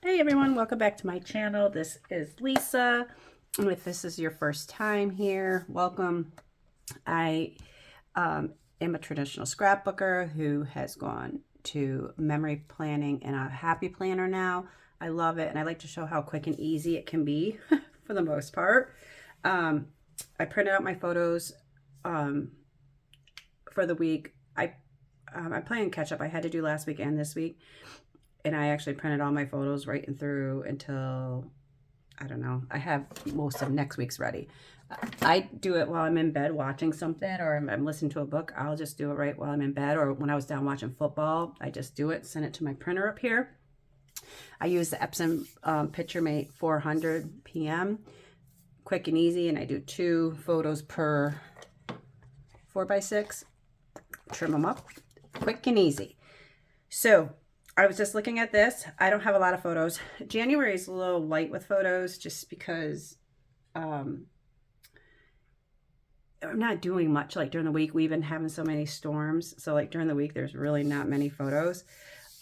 Hey everyone, welcome back to my channel. This is Lisa. And if this is your first time here, welcome. I am a traditional scrapbooker who has gone to memory planning and a happy planner now. I love it, and I like to show how quick and easy it can be for the most part. I printed out my photos for the week. I'm playing catch up. I had to do last week and this week. And I actually printed all my photos right and through until, I don't know, I have most of next week's ready. I do it while I'm in bed watching something, or I'm listening to a book. I'll just do it right while I'm in bed, or when I was down watching football, I just do it, send it to my printer up here. I use the Epson PictureMate 400 PM, quick and easy, and I do 2 photos per 4x6. Trim them up, quick and easy. So I was just looking at this. I don't have a lot of photos. January is a little light with photos just because I'm not doing much like during the week. We've been having so many storms. So like during the week, there's really not many photos.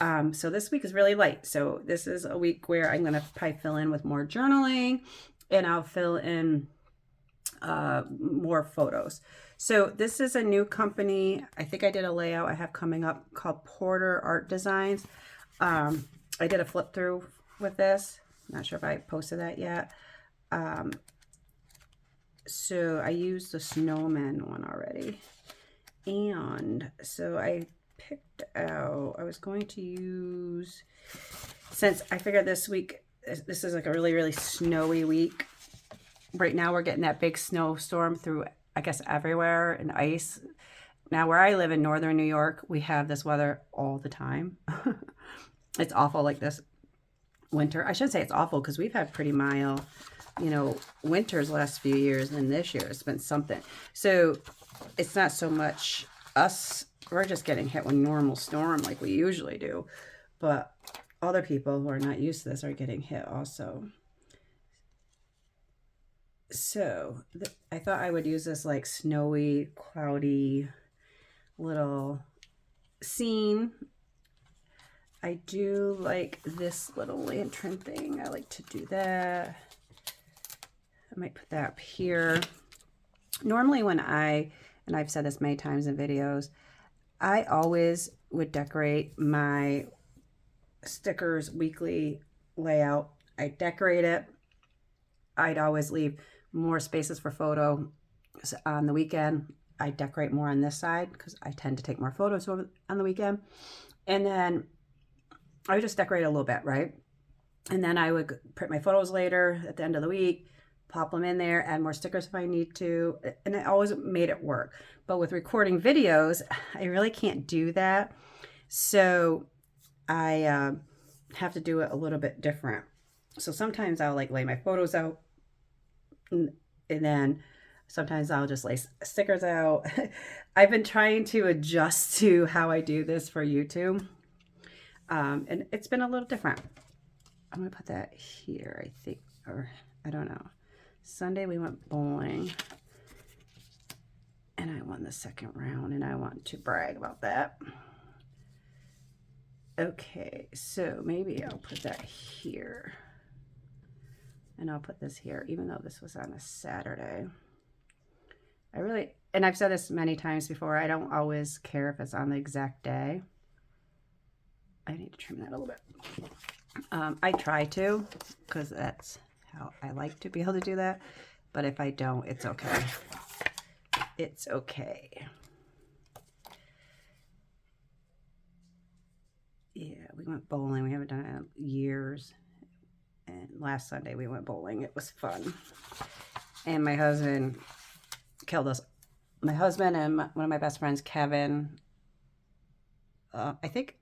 So this week is really light. So this is a week where I'm going to probably fill in with more journaling, and I'll fill in more photos. So this is a new company. I think I did a layout I have coming up called Porter Art Designs. I did a flip through with this. Not sure if I posted that yet. So I used the snowmen one already. And so I picked out, I was going to use, since I figured this week, this is like a really, really snowy week. Right now we're getting that big snowstorm through, I guess, everywhere, and ice. Now where I live in northern New York, we have this weather all the time. It's awful like this winter. I shouldn't say it's awful because we've had pretty mild, winters the last few years, and this year it's been something. So it's not so much us. We're just getting hit with normal storm like we usually do. But other people who are not used to this are getting hit also. So I thought I would use this like snowy, cloudy little scene. I do like this little lantern thing. I like to do that. I might put that up here. Normally when and I've said this many times in videos, I always would decorate my stickers weekly layout. I decorate it. I'd always leave more spaces for photo on the weekend. I decorate more on this side because I tend to take more photos on the weekend. And then I would just decorate a little bit, right? And then I would print my photos later at the end of the week, pop them in there, add more stickers if I need to. And I always made it work. But with recording videos, I really can't do that. So I have to do it a little bit different. So sometimes I'll like lay my photos out, and then sometimes I'll just lay stickers out. I've been trying to adjust to how I do this for YouTube. And it's been a little different. I'm going to put that here, I think, or I don't know. Sunday we went bowling, and I won the second round, and I want to brag about that. Okay, so maybe I'll put that here. And I'll put this here, even though this was on a Saturday. And I've said this many times before, I don't always care if it's on the exact day. I need to trim that a little bit. I try to, because that's how I like to be able to do that. But if I don't, it's okay. It's okay. Yeah, we went bowling. We haven't done it in years. And last Sunday we went bowling. It was fun. And my husband killed us. My husband and one of my best friends, Kevin, I think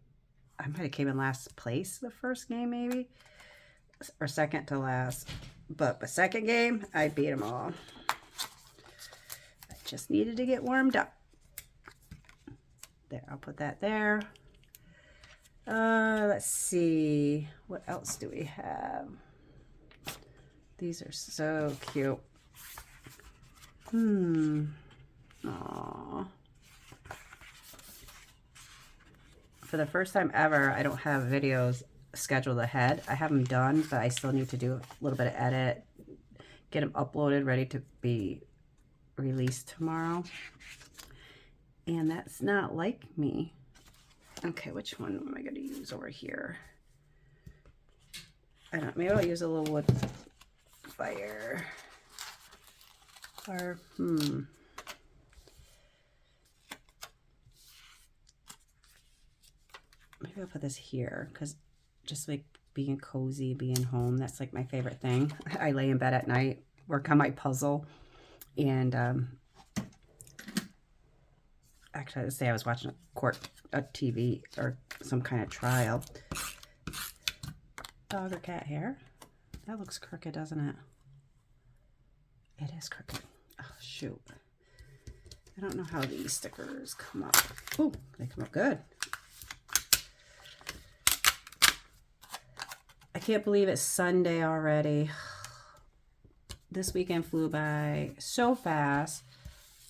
I might have came in last place the first game, maybe, or second to last. But the second game, I beat them all. I just needed to get warmed up. There, I'll put that there. Let's see. What else do we have? These are so cute. Aww. For the first time ever, I don't have videos scheduled ahead. I have them done, but I still need to do a little bit of edit, get them uploaded, ready to be released tomorrow. And that's not like me. Okay, which one am I going to use over here? I don't know, maybe I'll use a little wood fire. Or, maybe I'll put this here, because just like being cozy, being home, that's like my favorite thing. I lay in bed at night, work on my puzzle, and actually, I'd say I was watching a TV or some kind of trial. Dog or cat hair? That looks crooked, doesn't it? It is crooked. Oh, shoot. I don't know how these stickers come up. Oh, they come up good. I can't believe it's Sunday already. This weekend flew by so fast.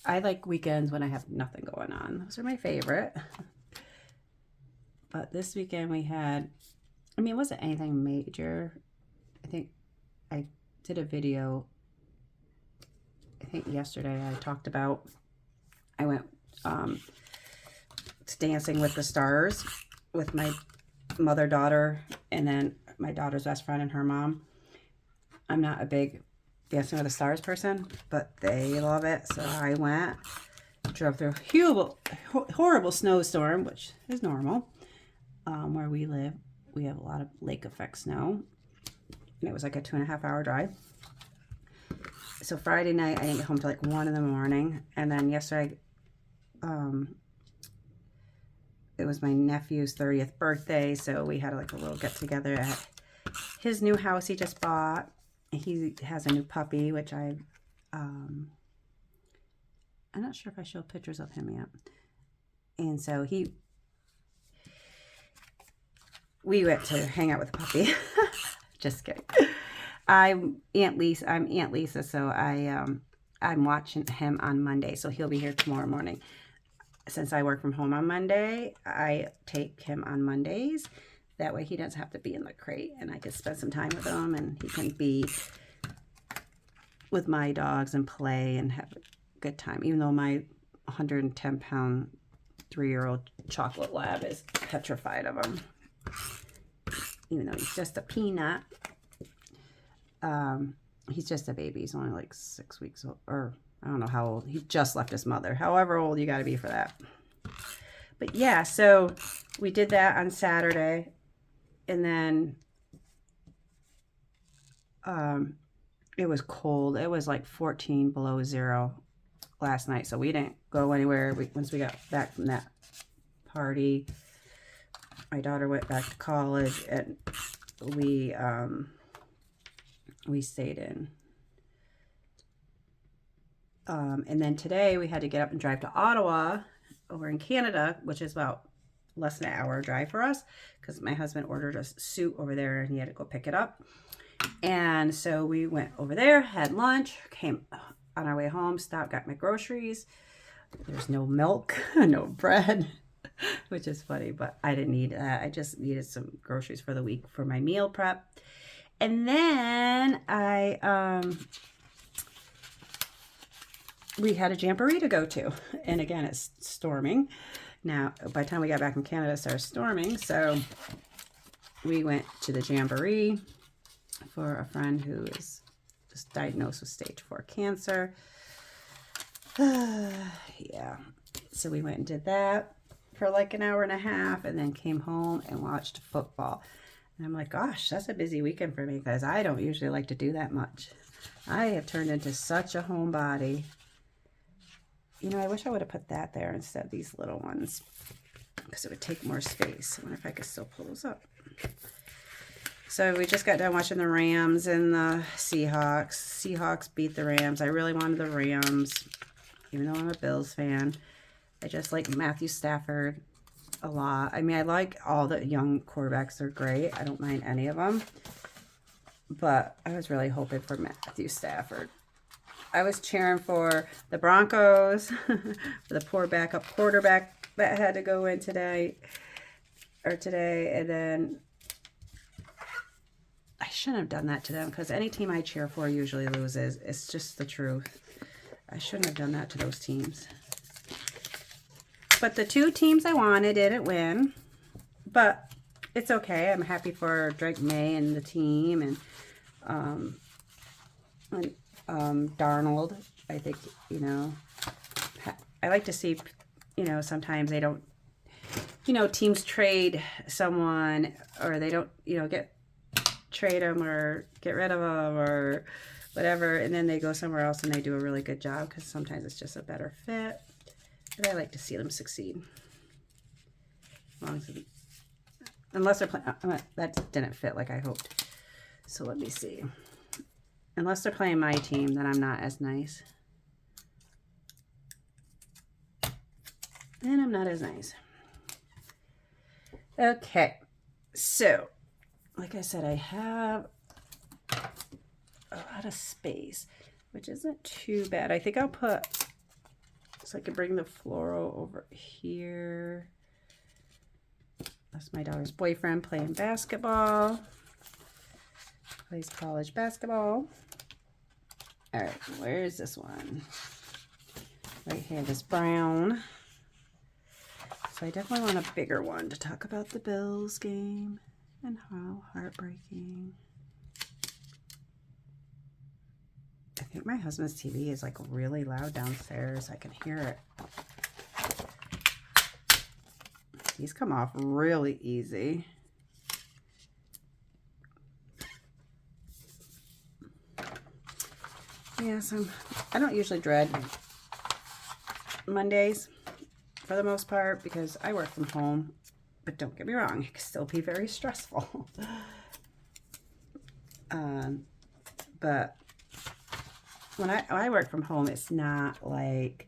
I like weekends when I have nothing going on. Those are my favorite. But this weekend we had, I mean, it wasn't anything major. I think I did a video, I think yesterday I talked about, I went Dancing with the Stars with my mother, daughter, and then my daughter's best friend and her mom. I'm not a big Dancing with the Stars person, but they love it. So I went, drove through a horrible snowstorm, which is normal. Where we live, we have a lot of lake effect snow. And it was like a 2.5 hour drive. So Friday night, I didn't get home till like 1 in the morning. And then yesterday, it was my nephew's 30th birthday. So we had like a little get together at his new house he just bought. He has a new puppy, which I'm not sure if I showed pictures of him yet. And so we went to hang out with the puppy. Just kidding. I'm Aunt Lisa, so I'm watching him on Monday, so he'll be here tomorrow morning. Since I work from home on Monday, I take him on Mondays. That way he doesn't have to be in the crate, and I can spend some time with him, and he can be with my dogs and play and have a good time. Even though my 110-pound 3-year-old chocolate lab is petrified of him. Even though he's just a peanut. He's just a baby. He's only like 6 weeks old, or I don't know how old. He just left his mother. However old you got to be for that. But yeah, so we did that on Saturday. And then it was cold. It was like 14 below zero last night. So we didn't go anywhere once we got back from that party. My daughter went back to college, and we stayed in. And then today we had to get up and drive to Ottawa over in Canada, which is about less than an hour drive for us, because my husband ordered a suit over there and he had to go pick it up. And so we went over there, had lunch, came on our way home, stopped, got my groceries. There's no milk, no bread, which is funny, but I didn't need that. I just needed some groceries for the week for my meal prep. And then we had a jamboree to go to. And again, it's storming. Now, by the time we got back from Canada, it started storming. So we went to the jamboree for a friend who is just diagnosed with stage 4 cancer. Yeah. So we went and did that for like an hour and a half, and then came home and watched football. And I'm like, gosh, that's a busy weekend for me, because I don't usually like to do that much. I have turned into such a homebody. You know, I wish I would have put that there instead of these little ones, because it would take more space. I wonder if I could still pull those up. So we just got done watching the Rams and the Seahawks. Seahawks beat the Rams. I really wanted the Rams, even though I'm a Bills fan. I just like Matthew Stafford a lot. I mean, I like all the young quarterbacks. They're great. I don't mind any of them. But I was really hoping for Matthew Stafford. I was cheering for the Broncos, for the poor backup quarterback that had to go in today. And then shouldn't have done that to them because any team I cheer for usually loses. It's just the truth. I shouldn't have done that to those teams. But the 2 teams I wanted didn't win. But it's okay. I'm happy for Drake May and the team and Darnold. I think, you know, I like to see, you know, sometimes they don't, you know, teams trade someone or they don't, you know, trade them or get rid of them or whatever, and then they go somewhere else and they do a really good job because sometimes it's just a better fit. But I like to see them succeed. As long as unless they're playing, that didn't fit like I hoped. So let me see. Unless they're playing my team, then I'm not as nice. Then I'm not as nice. Okay, so like I said, I have a lot of space, which isn't too bad. I think I'll put, so I can bring the floral over here. That's my daughter's boyfriend playing basketball. Plays college basketball. All right, where is this one? Right here, this brown. So I definitely want a bigger one to talk about the Bills game and how heartbreaking. I think my husband's TV is like really loud downstairs. I can hear it. These come off really easy. Yeah, so I don't usually dread Mondays for the most part because I work from home. But don't get me wrong, it can still be very stressful. But when I work from home, it's not like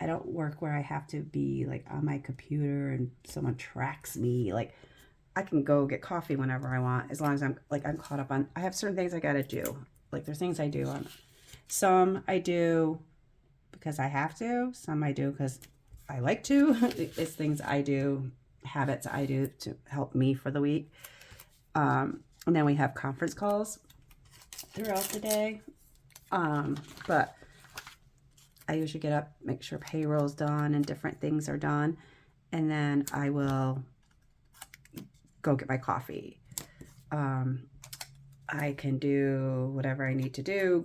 I don't work where I have to be like on my computer and someone tracks me. Like I can go get coffee whenever I want as long as I'm caught up on. I have certain things I gotta do. Like there's things I do on. Some I do because I have to. Some I do because I like to. It's things I do, habits I do to help me for the week. And then we have conference calls throughout the day. But I usually get up, make sure payroll's done and different things are done. And then I will go get my coffee. I can do whatever I need to do,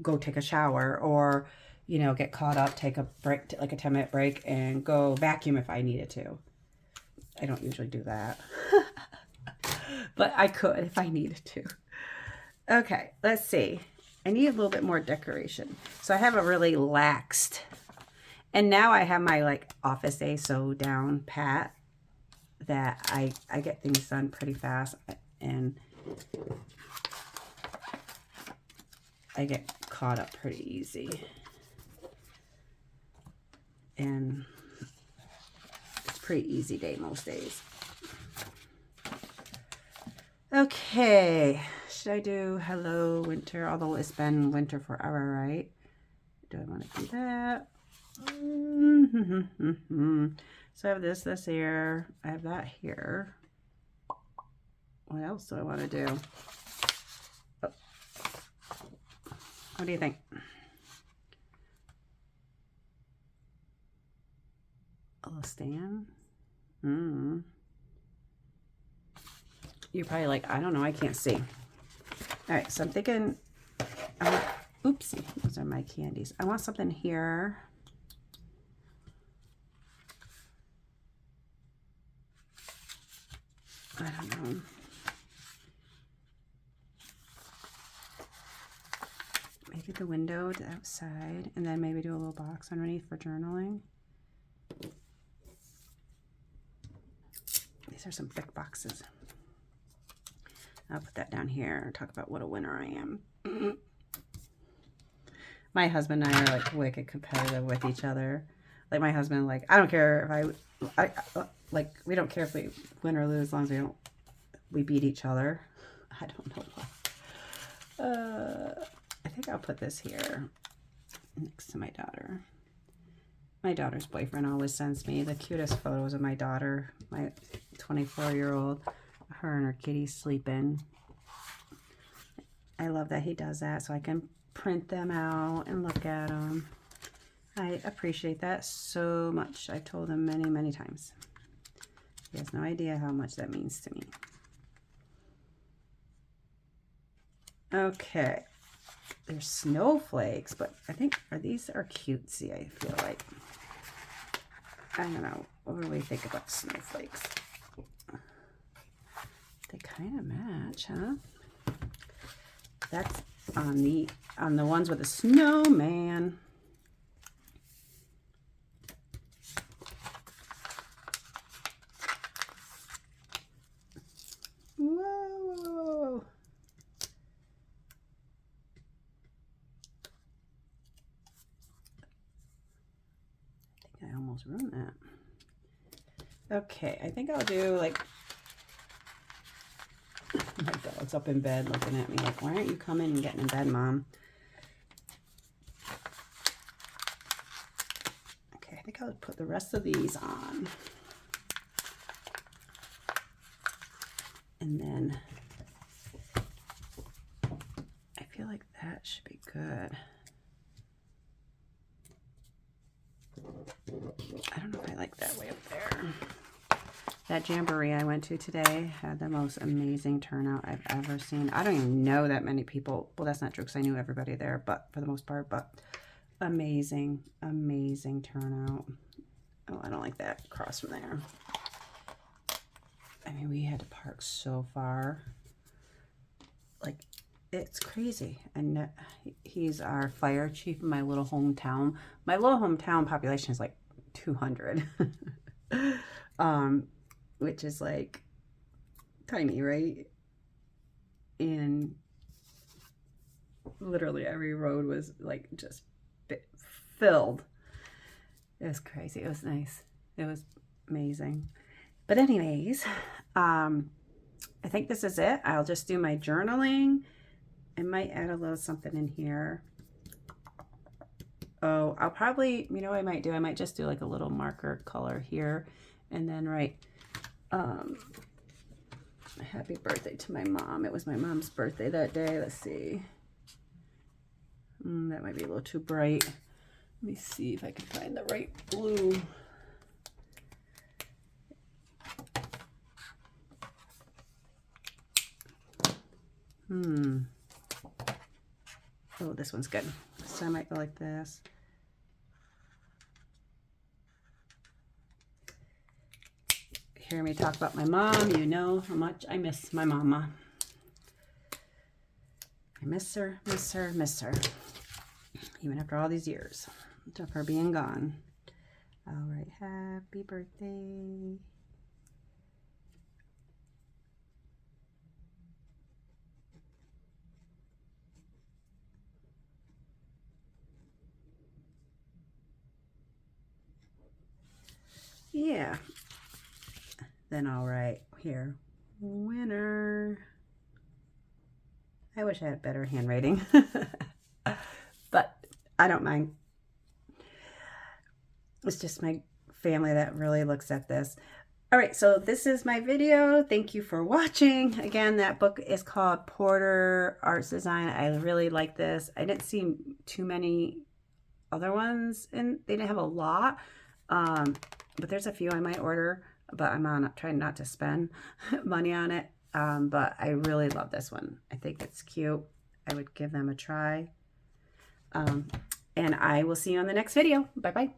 go take a shower or, you know, get caught up, take a break, like a 10-minute break and go vacuum if I needed to. I don't usually do that, but I could if I needed to. Okay, let's see. I need a little bit more decoration. So I have a really laxed, and now I have my like office day so down pat that I get things done pretty fast and I get caught up pretty easy. And it's a pretty easy day most days. Okay, should I do hello winter? Although it's been winter forever, right? Do I want to do that? So I have this here. I have that here. What else do I want to do? Oh. What do you think? A little stand? You're probably like, I don't know, I can't see. All right, so I'm thinking, oopsie, those are my candies. I want something here. I don't know. Maybe the window to the outside, and then maybe do a little box underneath for journaling. These are some thick boxes. I'll put that down here and talk about what a winner I am. My husband and I are like wicked competitive with each other. Like my husband, like, I don't care if I like, we don't care if we win or lose as long as we beat each other. I don't know why. I think I'll put this here next to my daughter. My daughter's boyfriend always sends me the cutest photos of my daughter, my 24-year-old. her and her kitty's sleeping. I love that he does that so I can print them out and look at them. I appreciate that so much. I've told him many, many times. He has no idea how much that means to me. Okay. There's snowflakes, but I think these are cutesy, I feel like. I don't know. What do we think about snowflakes? They kind of match, huh? That's on the ones with a snowman. Whoa. I think I almost ruined that. Okay, I think I'll do like, my dog's up in bed looking at me like, why aren't you coming and getting in bed, Mom? Okay, I think I'll put the rest of these on. And then I feel like that should be good. I don't know if I like that way up there. That jamboree I went to today had the most amazing turnout I've ever seen. I don't even know that many people. Well, that's not true because I knew everybody there, but for the most part, but amazing, amazing turnout. Oh, I don't like that across from there. I mean, we had to park so far. Like, it's crazy. And he's our fire chief in my little hometown. My little hometown population is like 200. Which is like tiny, right? And literally every road was like just filled. It was crazy. It was nice. It was amazing. But anyways, I think this is it. I'll just do my journaling. I might add a little something in here. Oh, I'll probably, you know what I might do? I might just do like a little marker color here and then write happy birthday to my mom. It was my mom's birthday that day. Let's see. That might be a little too bright. Let me see if I can find the right blue. Oh, this one's good. So I might go like this. Hear me talk about my mom, you know how much I miss my mama. I miss her, miss her, miss her. Even after all these years of her being gone. All right, happy birthday. Yeah. Then I'll write here, winner. I wish I had better handwriting, but I don't mind. It's just my family that really looks at this. All right, so this is my video. Thank you for watching. Again, that book is called Porter Arts Design. I really like this. I didn't see too many other ones, and they didn't have a lot, but there's a few I might order. But I'm trying not to spend money on it. But I really love this one. I think it's cute. I would give them a try. And I will see you on the next video. Bye-bye.